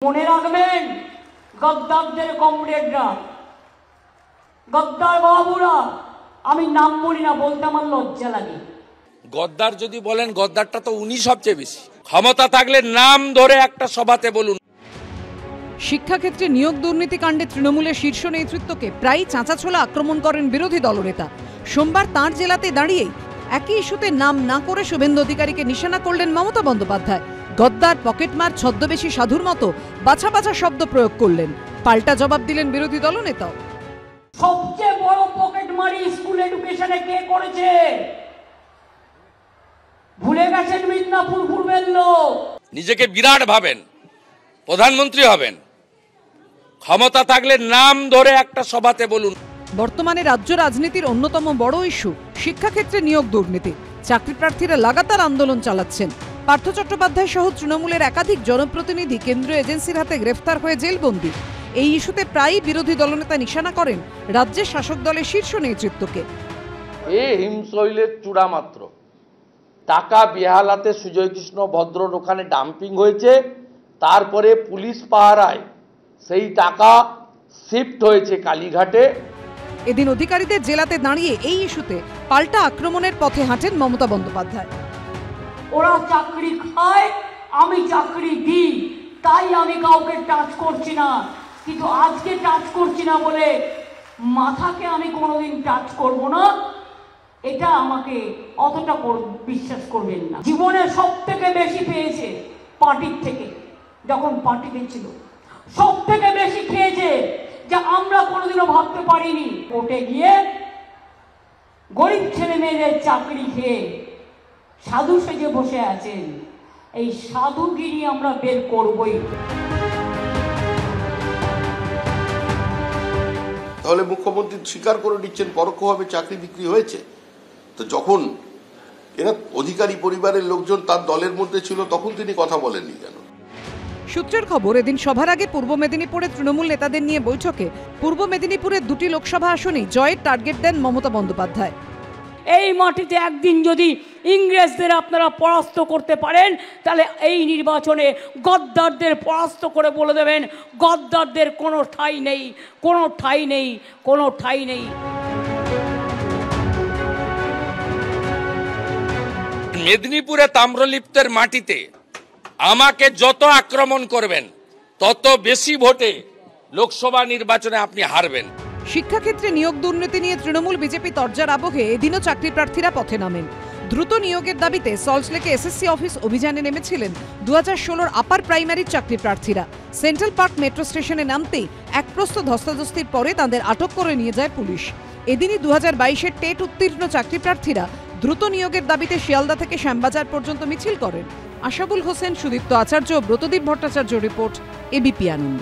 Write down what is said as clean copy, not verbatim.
মনে রাখবেন, গদ্দারদের কমরেডরা, গদ্দার বাবুরা, আমি নাম বলি না, বলতে আমার লজ্জা লাগে। গদ্দার যদি বলেন, গদ্দারটা তো উনি সবচেয়ে বেশি। ক্ষমতা থাকলে নাম ধরে একটা সভাতে বলুন। শিক্ষাক্ষেত্রে নিয়োগ দুর্নীতি কাণ্ডে তৃণমূলের শীর্ষ নেতৃত্বকে প্রায় চাঁচাছোলা আক্রমণ করেন বিরোধী দলনেতা। সোমবার তাঁর জেলাতে দাঁড়িয়েই একই ইস্যুতে নাম না করে শুভেন্দু অধিকারীকে নিশানা করলেন মমতা বন্দ্যোপাধ্যায়। গদ্দার, পকেটমার, ছদ্মবেশী সাধুর মতো বাছা বাছা শব্দ প্রয়োগ করলেন। পাল্টা জবাব দিলেন বিরোধী দলনেতাও। সবচেয়ে বড় পকেটমারি স্কুল এডুকেশনে কে করেছে? ভুলে গেছেন মিদনাপুর পূর্বের লোক। নিজেকে বিরাট ভাবেন, প্রধানমন্ত্রী হবেন। ক্ষমতা থাকলে নাম ধরে একটা সভাতে বলুন। বর্তমানে রাজ্য রাজনীতির অন্যতম বড় ইস্যু শিক্ষাক্ষেত্রে নিয়োগ দুর্নীতি। চাকরি প্রার্থীরা লাগাতার আন্দোলন চালাচ্ছেন। পার্থ চট্টোপাধ্যায় সহ তৃণমূলের একাধিক জনপ্রতিনিধি কেন্দ্রীয় এজেন্সির হাতে গ্রেফতার হয়ে জেলবন্দি। এই ইস্যুতে প্রায়ই বিরোধী দলনেতা নিশানা করেন রাজ্যের শাসক দলের শীর্ষ নেতৃত্বকে। হিমশৈলের চূড়া মাত্র। টাকা বেহালাতে সুজয় কৃষ্ণ ভদ্রর ওখানে ডাম্পিং হয়েছে, তারপরে পুলিশ পাহারায় সেই টাকা শিফট হয়েছে কালীঘাটে। এদিন অধিকারীদের জেলাতে দাঁড়িয়ে এই ইস্যুতে পাল্টা আক্রমণের পথে হাঁটেন মমতা বন্দ্যোপাধ্যায়। ওরা চাকরি খায়, আমি চাকরি দিই, তাই আমি কাউকে টাচ করছি না। কিন্তু আজকে টাচ করছি না বলে মাথাকে আমি কোনোদিন টাচ করব না, এটা আমাকে অতটা বিশ্বাস করবেন না। জীবনে সব থেকে বেশি পেয়েছে পার্টির থেকে, যখন পার্টিতে ছিল সব থেকে বেশি খেয়েছে, যা আমরা কোনোদিনও ভাবতে পারিনি। কোর্টে গিয়ে গরিব ছেলে মেয়েদের চাকরি খেয়ে সাধু সেজে বসে আছেন। এই সাধুগিরি আমরা বের করবই। তাহলে মুখ্যমন্ত্রী স্বীকার করে নিচ্ছেন পরোক্ষভাবে চাকরি বিক্রি হয়েছে। তো যখন এরা অধিকারী পরিবারের লোকজন তার দলের মধ্যে ছিল, তখন তিনি কথা বলেননি কেন? সূত্রের খবর, এদিন সভার আগে পূর্ব মেদিনীপুরে তৃণমূল নেতাদের নিয়ে বৈঠকে পূর্ব মেদিনীপুরের 2টি লোকসভা আসনেই জয়ের টার্গেট দেন মমতা বন্দ্যোপাধ্যায়। এই মাটিতে একদিন যদি ইংরেজদের আপনারা পরাস্ত করতে পারেন, তাহলে এই নির্বাচনে গদ্দারদের পরাস্ত করে বলে দেবেন, গদ্দারদের কোনো ঠাঁই নেই, কোনো ঠাঁই নেই, কোনো ঠাঁই নেই। মেদিনীপুরে তাম্রলিপ্তের মাটিতে আমাকে যত আক্রমণ করবেন, তত বেশি ভোটে লোকসভা নির্বাচনে আপনি হারবেন। শিক্ষাক্ষেত্রে নিয়োগ দুর্নীতি নিয়ে তৃণমূল বিজেপি তরজার আবহে এদিনও চাকরি প্রার্থীরা পথে নামেন। দ্রুত নিয়োগের দাবিতে সল্টলেকে এসএসসি অফিস অভিযানে নেমেছিলেন 2016 আপার প্রাইমারির চাকরি প্রার্থীরা। সেন্ট্রাল পার্ক মেট্রো স্টেশনে নামতেই একপ্রস্থ ধস্তাধস্তির পরে তাদের আটক করে নিয়ে যায় পুলিশ। এদিনই 2022-এর টেট উত্তীর্ণ চাকরি প্রার্থীরা দ্রুত নিয়োগের দাবিতে শিয়ালদা থেকে শ্যামবাজার পর্যন্ত মিছিল করেন। আশাবুল হোসেন, সুদীপ্ত আচার্য, ব্রতদীপ ভট্টাচার্য রিপোর্ট, এবিপি আনন্দ।